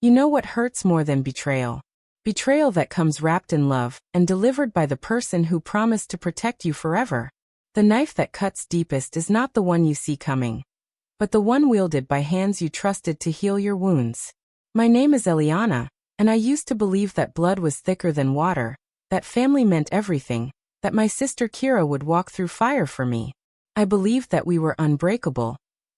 You know what hurts more than betrayal? Betrayal that comes wrapped in love and delivered by the person who promised to protect you forever. The knife that cuts deepest is not the one you see coming, but the one wielded by hands you trusted to heal your wounds. My name is Eliana, and I used to believe that blood was thicker than water, that family meant everything, that my sister Kira would walk through fire for me. I believed that we were unbreakable,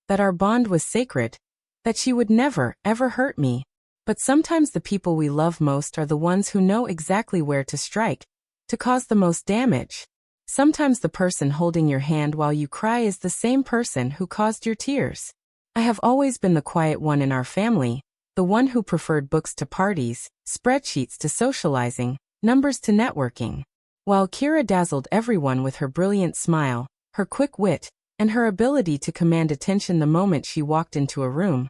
that our bond was sacred, that she would never, ever hurt me. But sometimes the people we love most are the ones who know exactly where to strike, to cause the most damage. Sometimes the person holding your hand while you cry is the same person who caused your tears. I have always been the quiet one in our family, the one who preferred books to parties, spreadsheets to socializing, numbers to networking. While Kira dazzled everyone with her brilliant smile, her quick wit, and her ability to command attention the moment she walked into a room,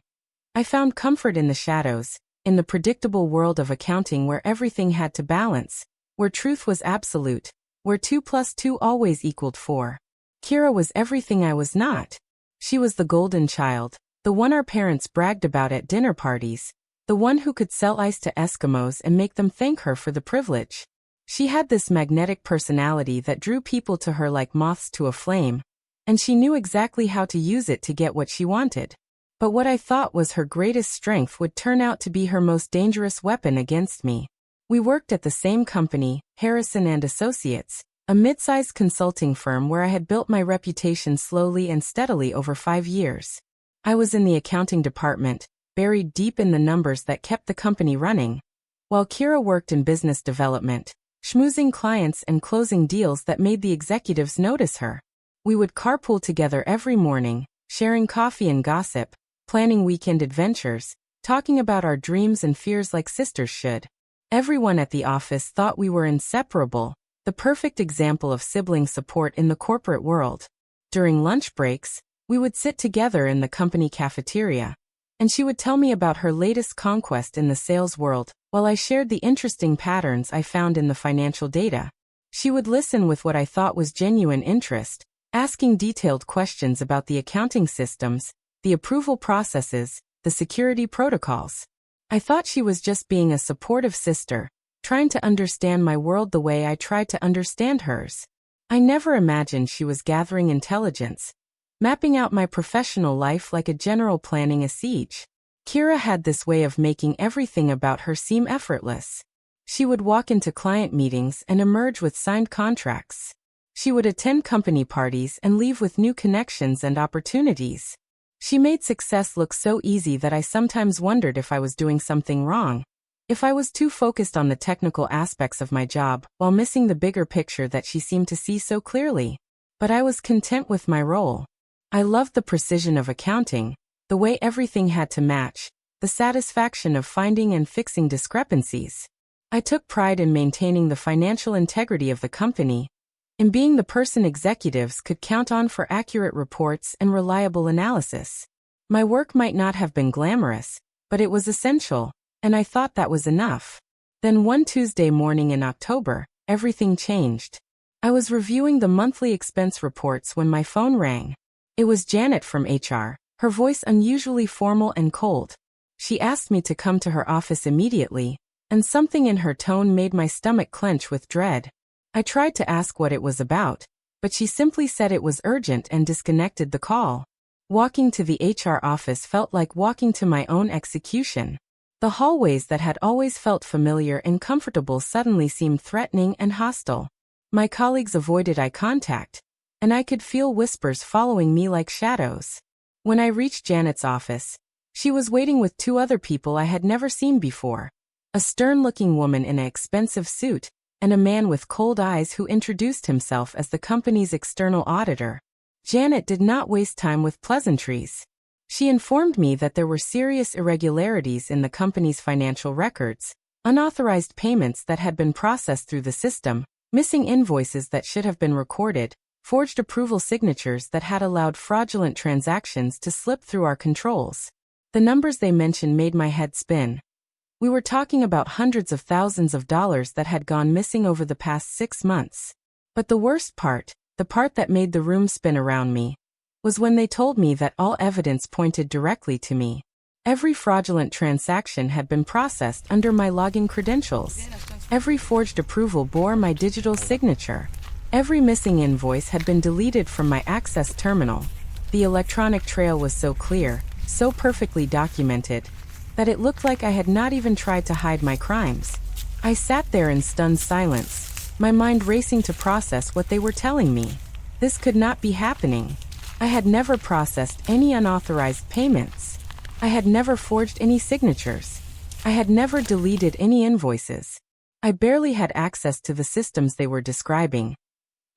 I found comfort in the shadows, in the predictable world of accounting where everything had to balance, where truth was absolute, where 2 plus 2 always equaled 4. Kira was everything I was not. She was the golden child, the one our parents bragged about at dinner parties, the one who could sell ice to Eskimos and make them thank her for the privilege. She had this magnetic personality that drew people to her like moths to a flame, and she knew exactly how to use it to get what she wanted. But what I thought was her greatest strength would turn out to be her most dangerous weapon against me. We worked at the same company, Harrison and Associates, a mid-sized consulting firm where I had built my reputation slowly and steadily over 5 years. I was in the accounting department, buried deep in the numbers that kept the company running, while Kira worked in business development, schmoozing clients and closing deals that made the executives notice her. We would carpool together every morning, sharing coffee and gossip, planning weekend adventures, talking about our dreams and fears like sisters should. Everyone at the office thought we were inseparable, the perfect example of sibling support in the corporate world. During lunch breaks, we would sit together in the company cafeteria, and she would tell me about her latest conquest in the sales world, while I shared the interesting patterns I found in the financial data. She would listen with what I thought was genuine interest, asking detailed questions about the accounting systems, the approval processes, the security protocols. I thought she was just being a supportive sister, trying to understand my world the way I tried to understand hers. I never imagined she was gathering intelligence, mapping out my professional life like a general planning a siege. Kira had this way of making everything about her seem effortless. She would walk into client meetings and emerge with signed contracts. She would attend company parties and leave with new connections and opportunities. She made success look so easy that I sometimes wondered if I was doing something wrong, if I was too focused on the technical aspects of my job while missing the bigger picture that she seemed to see so clearly. But I was content with my role. I loved the precision of accounting, the way everything had to match, the satisfaction of finding and fixing discrepancies. I took pride in maintaining the financial integrity of the company, in being the person executives could count on for accurate reports and reliable analysis. My work might not have been glamorous, but it was essential, and I thought that was enough. Then one Tuesday morning in October, everything changed. I was reviewing the monthly expense reports when my phone rang. It was Janet from HR, her voice unusually formal and cold. She asked me to come to her office immediately, and something in her tone made my stomach clench with dread. I tried to ask what it was about, but she simply said it was urgent and disconnected the call. Walking to the HR office felt like walking to my own execution. The hallways that had always felt familiar and comfortable suddenly seemed threatening and hostile. My colleagues avoided eye contact, and I could feel whispers following me like shadows. When I reached Janet's office, she was waiting with 2 other people I had never seen before. A stern-looking woman in an expensive suit, and a man with cold eyes who introduced himself as the company's external auditor. Janet did not waste time with pleasantries. She informed me that there were serious irregularities in the company's financial records, unauthorized payments that had been processed through the system, missing invoices that should have been recorded, forged approval signatures that had allowed fraudulent transactions to slip through our controls. The numbers they mentioned made my head spin. We were talking about hundreds of thousands of dollars that had gone missing over the past 6 months. But the worst part, the part that made the room spin around me, was when they told me that all evidence pointed directly to me. Every fraudulent transaction had been processed under my login credentials. Every forged approval bore my digital signature. Every missing invoice had been deleted from my access terminal. The electronic trail was so clear, so perfectly documented, that it looked like I had not even tried to hide my crimes. I sat there in stunned silence, my mind racing to process what they were telling me. This could not be happening. I had never processed any unauthorized payments. I had never forged any signatures. I had never deleted any invoices. I barely had access to the systems they were describing.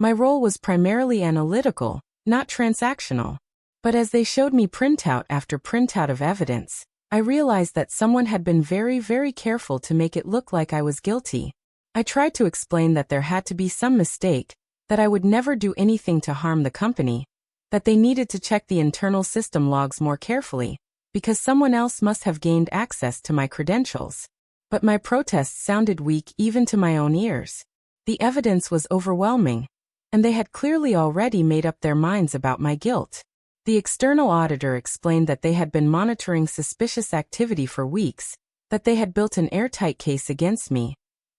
My role was primarily analytical, not transactional. But as they showed me printout after printout of evidence, I realized that someone had been very, very careful to make it look like I was guilty. I tried to explain that there had to be some mistake, that I would never do anything to harm the company, that they needed to check the internal system logs more carefully, because someone else must have gained access to my credentials. But my protests sounded weak even to my own ears. The evidence was overwhelming, and they had clearly already made up their minds about my guilt. The external auditor explained that they had been monitoring suspicious activity for weeks, that they had built an airtight case against me,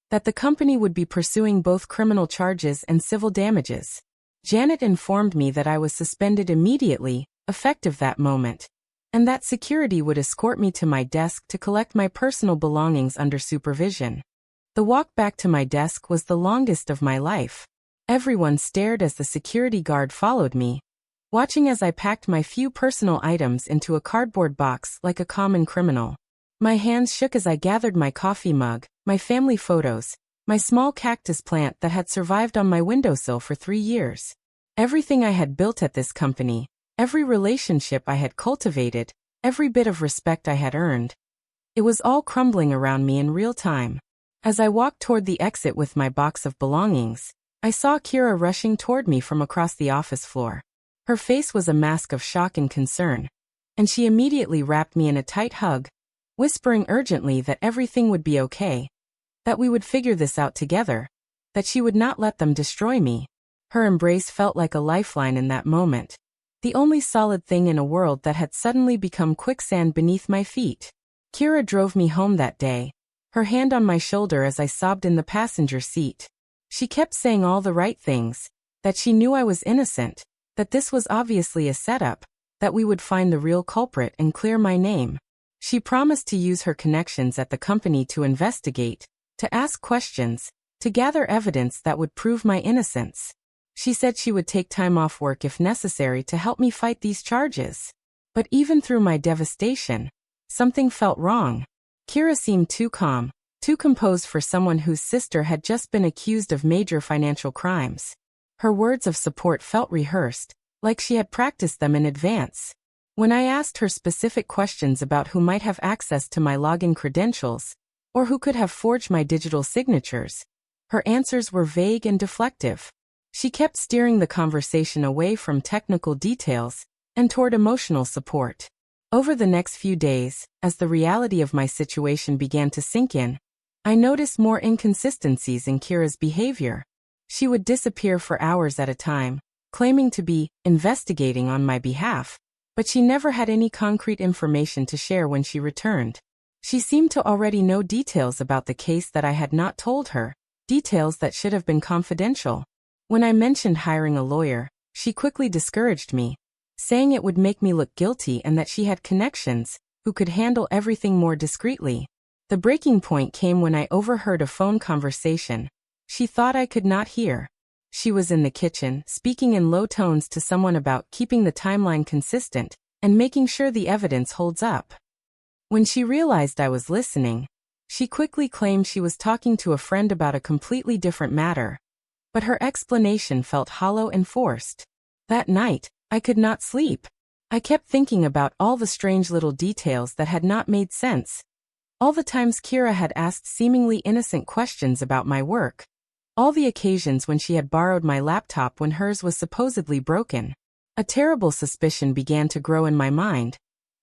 that the company would be pursuing both criminal charges and civil damages. Janet informed me that I was suspended immediately, effective that moment, and that security would escort me to my desk to collect my personal belongings under supervision. The walk back to my desk was the longest of my life. Everyone stared as the security guard followed me, watching as I packed my few personal items into a cardboard box like a common criminal. My hands shook as I gathered my coffee mug, my family photos, my small cactus plant that had survived on my windowsill for 3 years. Everything I had built at this company, every relationship I had cultivated, every bit of respect I had earned. It was all crumbling around me in real time. As I walked toward the exit with my box of belongings, I saw Kira rushing toward me from across the office floor. Her face was a mask of shock and concern, and she immediately wrapped me in a tight hug, whispering urgently that everything would be okay, that we would figure this out together, that she would not let them destroy me. Her embrace felt like a lifeline in that moment, the only solid thing in a world that had suddenly become quicksand beneath my feet. Kira drove me home that day, her hand on my shoulder as I sobbed in the passenger seat. She kept saying all the right things, that she knew I was innocent, that this was obviously a setup, that we would find the real culprit and clear my name. She promised to use her connections at the company to investigate, to ask questions, to gather evidence that would prove my innocence. She said she would take time off work if necessary to help me fight these charges. But even through my devastation, something felt wrong. Kira seemed too calm, too composed for someone whose sister had just been accused of major financial crimes. Her words of support felt rehearsed, like she had practiced them in advance. When I asked her specific questions about who might have access to my login credentials, or who could have forged my digital signatures, her answers were vague and deflective. She kept steering the conversation away from technical details and toward emotional support. Over the next few days, as the reality of my situation began to sink in, I noticed more inconsistencies in Kira's behavior. She would disappear for hours at a time, claiming to be investigating on my behalf, but she never had any concrete information to share when she returned. She seemed to already know details about the case that I had not told her, details that should have been confidential. When I mentioned hiring a lawyer, she quickly discouraged me, saying it would make me look guilty and that she had connections who could handle everything more discreetly. The breaking point came when I overheard a phone conversation she thought I could not hear. She was in the kitchen, speaking in low tones to someone about keeping the timeline consistent and making sure the evidence holds up. When she realized I was listening, she quickly claimed she was talking to a friend about a completely different matter, but her explanation felt hollow and forced. That night, I could not sleep. I kept thinking about all the strange little details that had not made sense. All the times Kira had asked seemingly innocent questions about my work. All the occasions when she had borrowed my laptop when hers was supposedly broken. A terrible suspicion began to grow in my mind.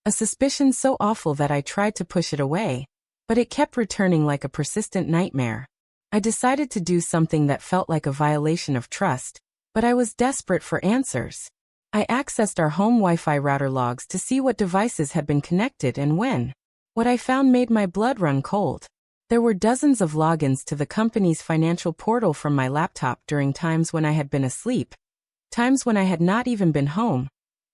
A suspicion so awful that I tried to push it away, but it kept returning like a persistent nightmare. I decided to do something that felt like a violation of trust, but I was desperate for answers. I accessed our home Wi-Fi router logs to see what devices had been connected and when. What I found made my blood run cold. There were dozens of logins to the company's financial portal from my laptop during times when I had been asleep, times when I had not even been home,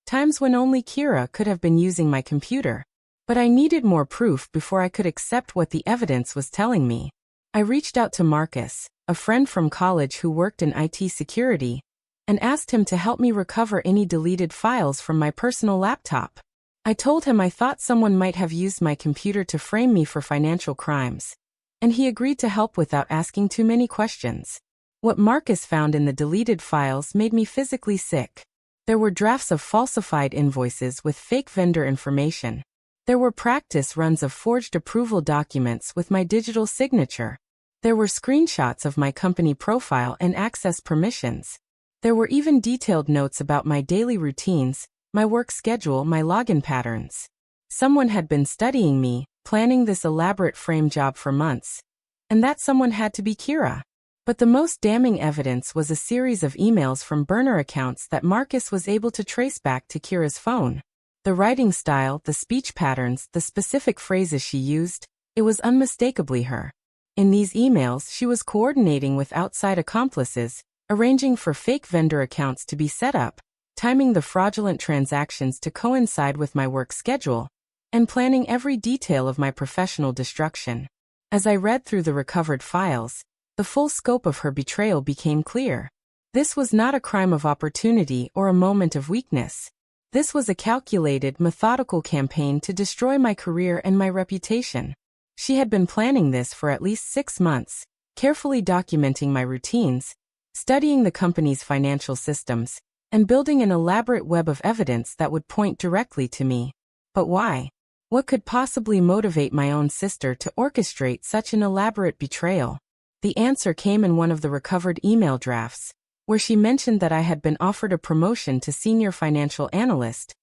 times when only Kira could have been using my computer. But I needed more proof before I could accept what the evidence was telling me. I reached out to Marcus, a friend from college who worked in IT security, and asked him to help me recover any deleted files from my personal laptop. I told him I thought someone might have used my computer to frame me for financial crimes, and he agreed to help without asking too many questions. What Marcus found in the deleted files made me physically sick. There were drafts of falsified invoices with fake vendor information. There were practice runs of forged approval documents with my digital signature. There were screenshots of my company profile and access permissions. There were even detailed notes about my daily routines, my work schedule, my login patterns. Someone had been studying me, planning this elaborate frame job for months. And that someone had to be Kira. But the most damning evidence was a series of emails from burner accounts that Marcus was able to trace back to Kira's phone. The writing style, the speech patterns, the specific phrases she used, it was unmistakably her. In these emails, she was coordinating with outside accomplices, arranging for fake vendor accounts to be set up, timing the fraudulent transactions to coincide with my work schedule, and planning every detail of my professional destruction. As I read through the recovered files, the full scope of her betrayal became clear. This was not a crime of opportunity or a moment of weakness. This was a calculated, methodical campaign to destroy my career and my reputation. She had been planning this for at least 6 months, carefully documenting my routines, studying the company's financial systems, and building an elaborate web of evidence that would point directly to me. But why? What could possibly motivate my own sister to orchestrate such an elaborate betrayal? The answer came in one of the recovered email drafts, where she mentioned that I had been offered a promotion to senior financial analyst,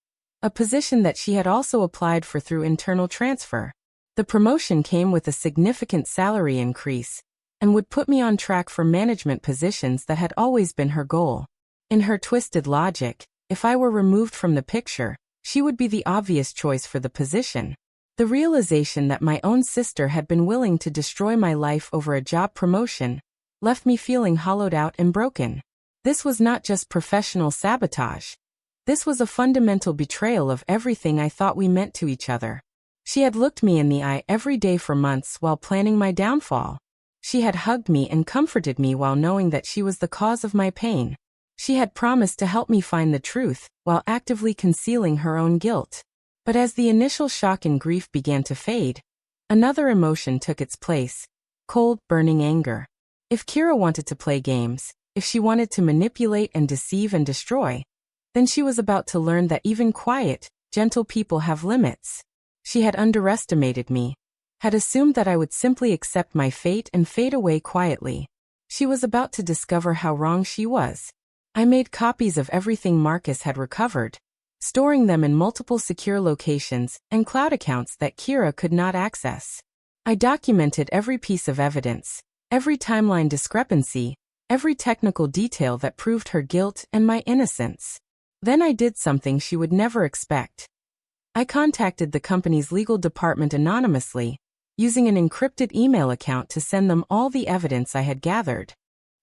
a position that she had also applied for through internal transfer. The promotion came with a significant salary increase, and would put me on track for management positions that had always been her goal. In her twisted logic, if I were removed from the picture, she would be the obvious choice for the position. The realization that my own sister had been willing to destroy my life over a job promotion left me feeling hollowed out and broken. This was not just professional sabotage. This was a fundamental betrayal of everything I thought we meant to each other. She had looked me in the eye every day for months while planning my downfall. She had hugged me and comforted me while knowing that she was the cause of my pain. She had promised to help me find the truth while actively concealing her own guilt. But as the initial shock and grief began to fade, another emotion took its place: cold, burning anger. If Kira wanted to play games, if she wanted to manipulate and deceive and destroy, then she was about to learn that even quiet, gentle people have limits. She had underestimated me, had assumed that I would simply accept my fate and fade away quietly. She was about to discover how wrong she was. I made copies of everything Marcus had recovered, storing them in multiple secure locations and cloud accounts that Kira could not access. I documented every piece of evidence, every timeline discrepancy, every technical detail that proved her guilt and my innocence. Then I did something she would never expect. I contacted the company's legal department anonymously, using an encrypted email account to send them all the evidence I had gathered.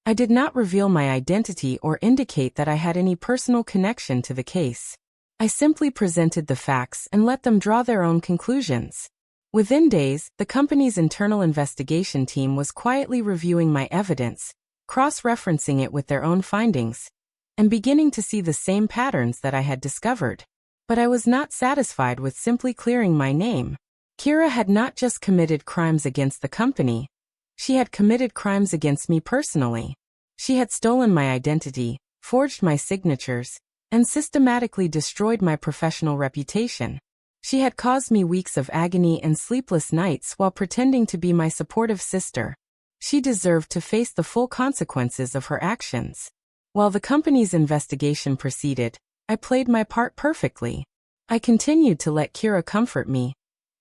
I did not reveal my identity or indicate that I had any personal connection to the case. I simply presented the facts and let them draw their own conclusions. Within days, the company's internal investigation team was quietly reviewing my evidence, cross-referencing it with their own findings, and beginning to see the same patterns that I had discovered. But I was not satisfied with simply clearing my name. Kira had not just committed crimes against the company. She had committed crimes against me personally. She had stolen my identity, forged my signatures, and systematically destroyed my professional reputation. She had caused me weeks of agony and sleepless nights while pretending to be my supportive sister. She deserved to face the full consequences of her actions. While the company's investigation proceeded, I played my part perfectly. I continued to let Kira comfort me,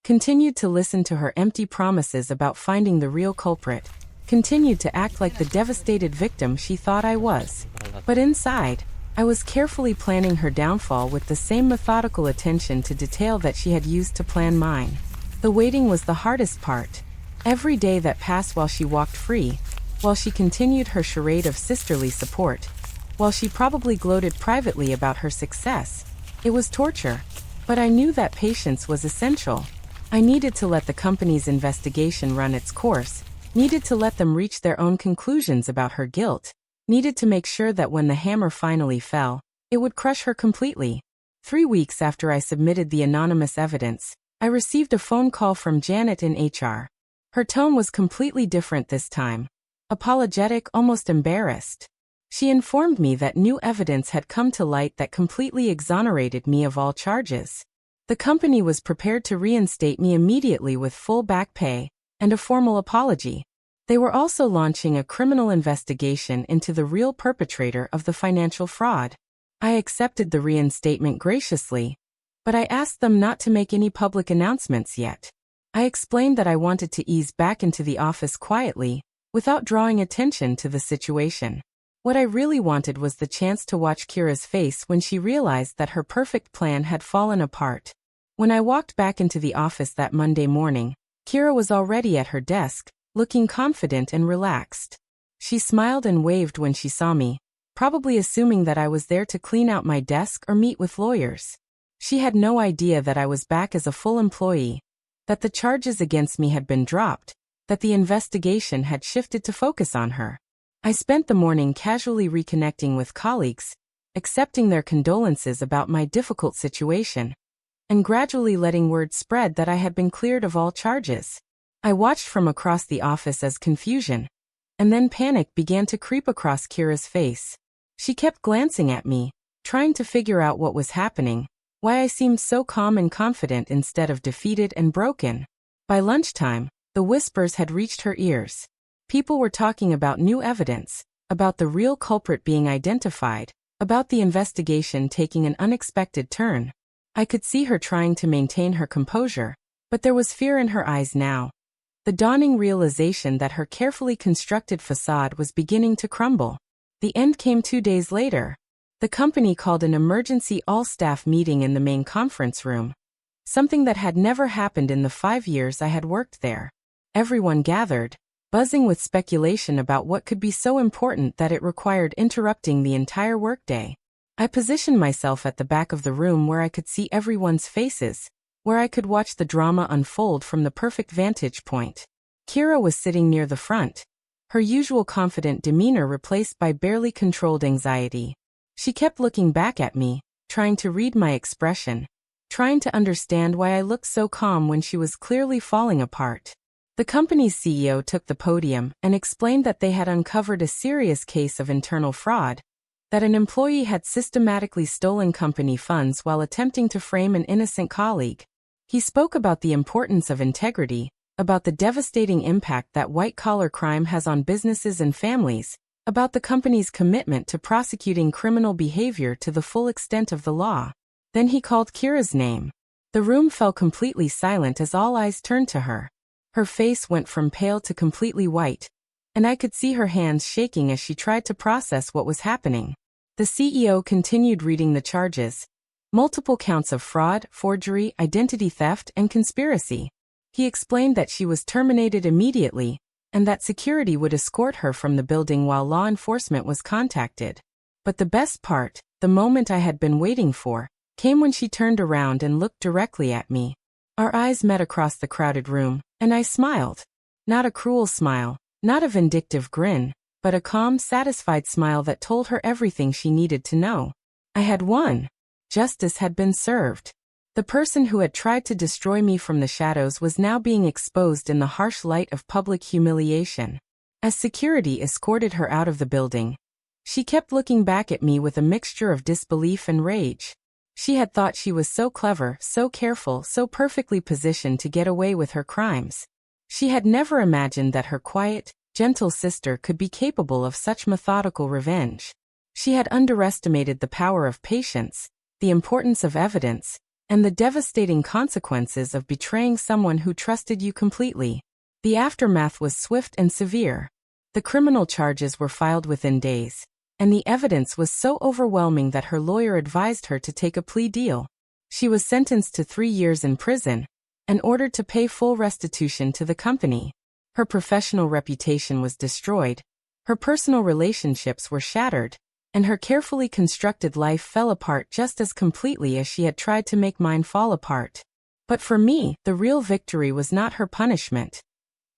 continued to listen to her empty promises about finding the real culprit, continued to act like the devastated victim she thought I was. But inside, I was carefully planning her downfall with the same methodical attention to detail that she had used to plan mine. The waiting was the hardest part. Every day that passed while she walked free, while she continued her charade of sisterly support, while she probably gloated privately about her success, it was torture. But I knew that patience was essential. I needed to let the company's investigation run its course, needed to let them reach their own conclusions about her guilt, needed to make sure that when the hammer finally fell, it would crush her completely. 3 weeks after I submitted the anonymous evidence, I received a phone call from Janet in HR. Her tone was completely different this time. Apologetic, almost embarrassed. She informed me that new evidence had come to light that completely exonerated me of all charges. The company was prepared to reinstate me immediately with full back pay and a formal apology. They were also launching a criminal investigation into the real perpetrator of the financial fraud. I accepted the reinstatement graciously, but I asked them not to make any public announcements yet. I explained that I wanted to ease back into the office quietly, without drawing attention to the situation. What I really wanted was the chance to watch Kira's face when she realized that her perfect plan had fallen apart. When I walked back into the office that Monday morning, Kira was already at her desk, looking confident and relaxed. She smiled and waved when she saw me, probably assuming that I was there to clean out my desk or meet with lawyers. She had no idea that I was back as a full employee, that the charges against me had been dropped, that the investigation had shifted to focus on her. I spent the morning casually reconnecting with colleagues, accepting their condolences about my difficult situation, and gradually letting word spread that I had been cleared of all charges. I watched from across the office as confusion, and then panic began to creep across Kira's face. She kept glancing at me, trying to figure out what was happening, why I seemed so calm and confident instead of defeated and broken. By lunchtime, the whispers had reached her ears. People were talking about new evidence, about the real culprit being identified, about the investigation taking an unexpected turn. I could see her trying to maintain her composure, but there was fear in her eyes now. The dawning realization that her carefully constructed facade was beginning to crumble. The end came 2 days later. The company called an emergency all-staff meeting in the main conference room, something that had never happened in the 5 years I had worked there. Everyone gathered, buzzing with speculation about what could be so important that it required interrupting the entire workday. I positioned myself at the back of the room where I could see everyone's faces, where I could watch the drama unfold from the perfect vantage point. Kira was sitting near the front, her usual confident demeanor replaced by barely controlled anxiety. She kept looking back at me, trying to read my expression, trying to understand why I looked so calm when she was clearly falling apart. The company's CEO took the podium and explained that they had uncovered a serious case of internal fraud, that an employee had systematically stolen company funds while attempting to frame an innocent colleague. He spoke about the importance of integrity, about the devastating impact that white-collar crime has on businesses and families, about the company's commitment to prosecuting criminal behavior to the full extent of the law. Then he called Kira's name. The room fell completely silent as all eyes turned to her. Her face went from pale to completely white, and I could see her hands shaking as she tried to process what was happening. The CEO continued reading the charges. Multiple counts of fraud, forgery, identity theft, and conspiracy. He explained that she was terminated immediately, and that security would escort her from the building while law enforcement was contacted. But the best part, the moment I had been waiting for, came when she turned around and looked directly at me. Our eyes met across the crowded room, and I smiled. Not a cruel smile, not a vindictive grin, but a calm, satisfied smile that told her everything she needed to know. I had won. Justice had been served. The person who had tried to destroy me from the shadows was now being exposed in the harsh light of public humiliation. As security escorted her out of the building, she kept looking back at me with a mixture of disbelief and rage. She had thought she was so clever, so careful, so perfectly positioned to get away with her crimes. She had never imagined that her quiet, gentle sister could be capable of such methodical revenge. She had underestimated the power of patience, the importance of evidence, and the devastating consequences of betraying someone who trusted you completely. The aftermath was swift and severe. The criminal charges were filed within days, and the evidence was so overwhelming that her lawyer advised her to take a plea deal. She was sentenced to 3 years in prison and ordered to pay full restitution to the company. Her professional reputation was destroyed, her personal relationships were shattered, and her carefully constructed life fell apart just as completely as she had tried to make mine fall apart. But for me, the real victory was not her punishment.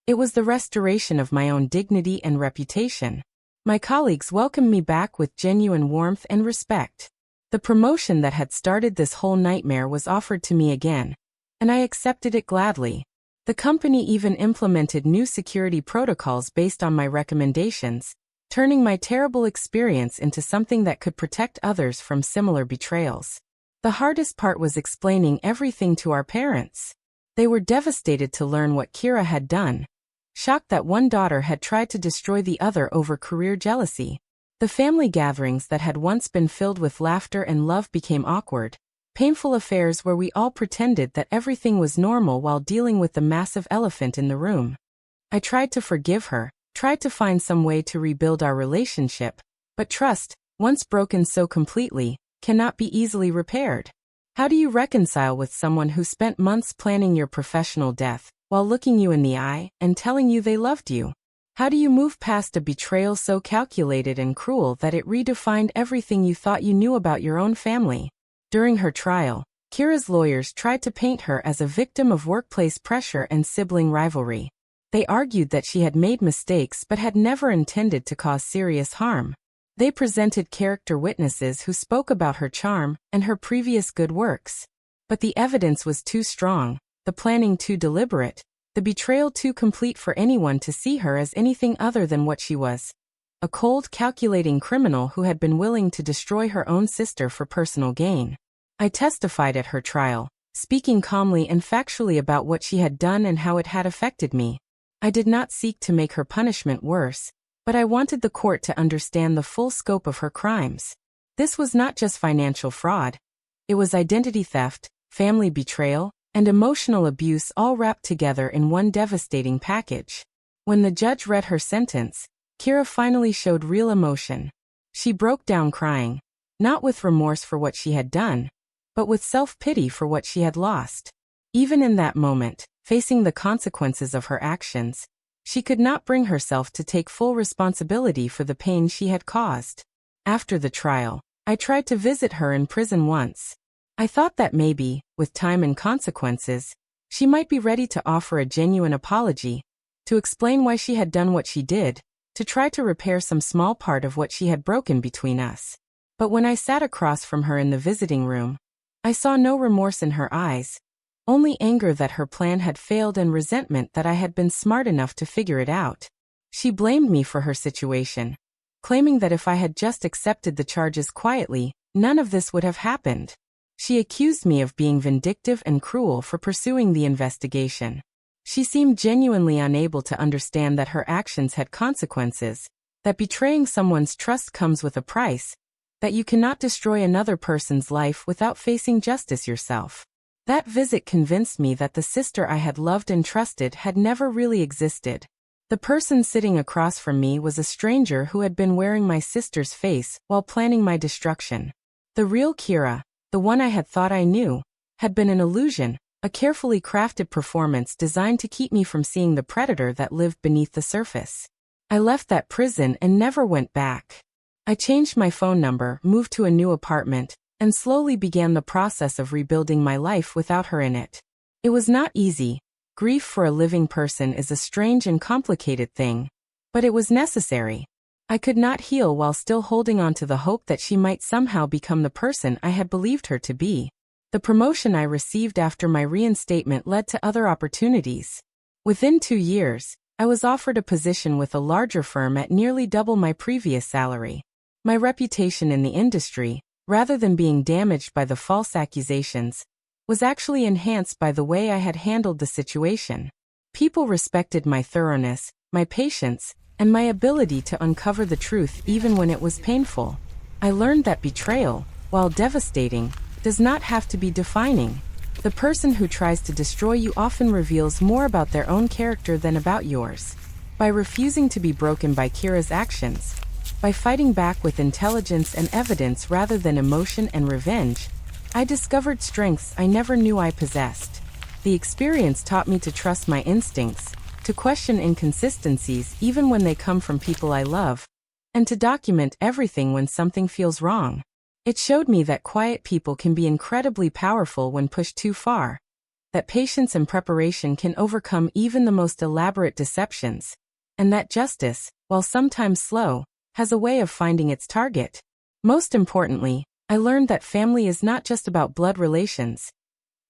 It was the restoration of my own dignity and reputation. My colleagues welcomed me back with genuine warmth and respect. The promotion that had started this whole nightmare was offered to me again, and I accepted it gladly. The company even implemented new security protocols based on my recommendations, turning my terrible experience into something that could protect others from similar betrayals. The hardest part was explaining everything to our parents. They were devastated to learn what Kira had done, shocked that one daughter had tried to destroy the other over career jealousy. The family gatherings that had once been filled with laughter and love became awkward, painful affairs where we all pretended that everything was normal while dealing with the massive elephant in the room. I tried to forgive her, tried to find some way to rebuild our relationship, but trust, once broken so completely, cannot be easily repaired. How do you reconcile with someone who spent months planning your professional death, while looking you in the eye and telling you they loved you? How do you move past a betrayal so calculated and cruel that it redefined everything you thought you knew about your own family? During her trial, Kira's lawyers tried to paint her as a victim of workplace pressure and sibling rivalry. They argued that she had made mistakes but had never intended to cause serious harm. They presented character witnesses who spoke about her charm and her previous good works. But the evidence was too strong, the planning too deliberate, the betrayal too complete for anyone to see her as anything other than what she was: a cold, calculating criminal who had been willing to destroy her own sister for personal gain. I testified at her trial, speaking calmly and factually about what she had done and how it had affected me. I did not seek to make her punishment worse, but I wanted the court to understand the full scope of her crimes. This was not just financial fraud. It was identity theft, family betrayal, and emotional abuse all wrapped together in one devastating package. When the judge read her sentence, Kira finally showed real emotion. She broke down crying, not with remorse for what she had done, but with self-pity for what she had lost. Even in that moment, facing the consequences of her actions, she could not bring herself to take full responsibility for the pain she had caused. After the trial, I tried to visit her in prison once. I thought that maybe, with time and consequences, she might be ready to offer a genuine apology, to explain why she had done what she did, to try to repair some small part of what she had broken between us. But when I sat across from her in the visiting room, I saw no remorse in her eyes, only anger that her plan had failed and resentment that I had been smart enough to figure it out. She blamed me for her situation, claiming that if I had just accepted the charges quietly, none of this would have happened. She accused me of being vindictive and cruel for pursuing the investigation. She seemed genuinely unable to understand that her actions had consequences, that betraying someone's trust comes with a price, that you cannot destroy another person's life without facing justice yourself. That visit convinced me that the sister I had loved and trusted had never really existed. The person sitting across from me was a stranger who had been wearing my sister's face while planning my destruction. The real Kira, the one I had thought I knew, had been an illusion, a carefully crafted performance designed to keep me from seeing the predator that lived beneath the surface. I left that prison and never went back. I changed my phone number, moved to a new apartment, and slowly began the process of rebuilding my life without her in it. It was not easy. Grief for a living person is a strange and complicated thing, but it was necessary. I could not heal while still holding on to the hope that she might somehow become the person I had believed her to be. The promotion I received after my reinstatement led to other opportunities. Within 2 years, I was offered a position with a larger firm at nearly double my previous salary. My reputation in the industry, rather than being damaged by the false accusations, was actually enhanced by the way I had handled the situation. People respected my thoroughness, my patience, and my ability to uncover the truth even when it was painful. I learned that betrayal, while devastating, does not have to be defining. The person who tries to destroy you often reveals more about their own character than about yours. By refusing to be broken by Kira's actions, By fighting back with intelligence and evidence rather than emotion and revenge, I discovered strengths I never knew I possessed. The experience taught me to trust my instincts, to question inconsistencies even when they come from people I love, and to document everything when something feels wrong. It showed me that quiet people can be incredibly powerful when pushed too far, that patience and preparation can overcome even the most elaborate deceptions, and that justice, while sometimes slow, has a way of finding its target. Most importantly, I learned that family is not just about blood relations.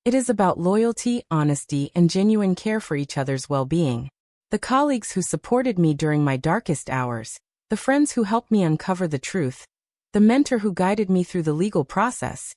It is about loyalty, honesty, and genuine care for each other's well-being. The colleagues who supported me during my darkest hours, the friends who helped me uncover the truth, the mentor who guided me through the legal process.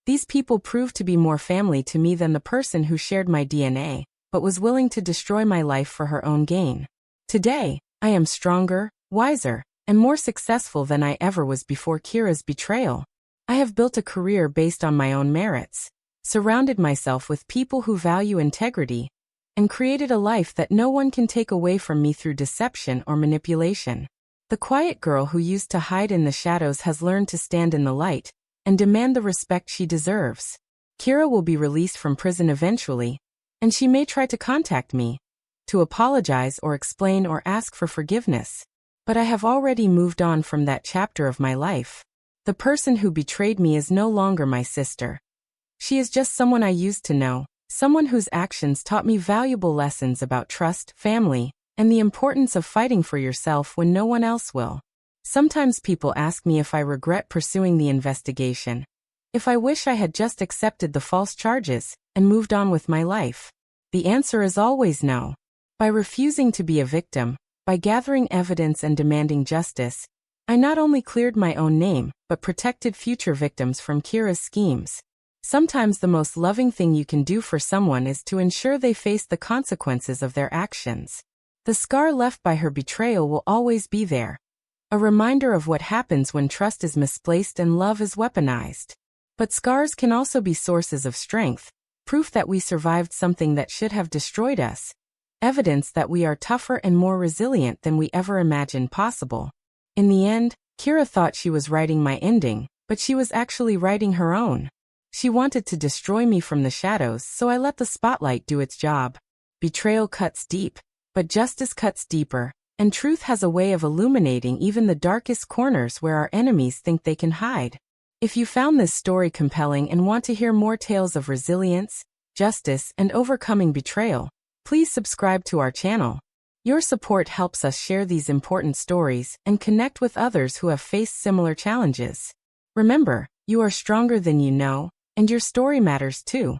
These people proved to be more family to me than the person who shared my DNA, but was willing to destroy my life for her own gain. Today, I am stronger, wiser, and more successful than I ever was before Kira's betrayal. I have built a career based on my own merits, surrounded myself with people who value integrity, and created a life that no one can take away from me through deception or manipulation. The quiet girl who used to hide in the shadows has learned to stand in the light and demand the respect she deserves. Kira will be released from prison eventually, and she may try to contact me to apologize or explain or ask for forgiveness. But I have already moved on from that chapter of my life. The person who betrayed me is no longer my sister. She is just someone I used to know, someone whose actions taught me valuable lessons about trust, family, and the importance of fighting for yourself when no one else will. Sometimes people ask me if I regret pursuing the investigation, if I wish I had just accepted the false charges and moved on with my life. The answer is always no. By refusing to be a victim, by gathering evidence and demanding justice, I not only cleared my own name, but protected future victims from Kira's schemes. Sometimes the most loving thing you can do for someone is to ensure they face the consequences of their actions. The scar left by her betrayal will always be there, a reminder of what happens when trust is misplaced and love is weaponized. But scars can also be sources of strength, proof that we survived something that should have destroyed us, evidence that we are tougher and more resilient than we ever imagined possible. In the end, Kira thought she was writing my ending, but she was actually writing her own. She wanted to destroy me from the shadows, so I let the spotlight do its job. Betrayal cuts deep, but justice cuts deeper, and truth has a way of illuminating even the darkest corners where our enemies think they can hide. If you found this story compelling and want to hear more tales of resilience, justice, and overcoming betrayal, please subscribe to our channel. Your support helps us share these important stories and connect with others who have faced similar challenges. Remember, you are stronger than you know, and your story matters too.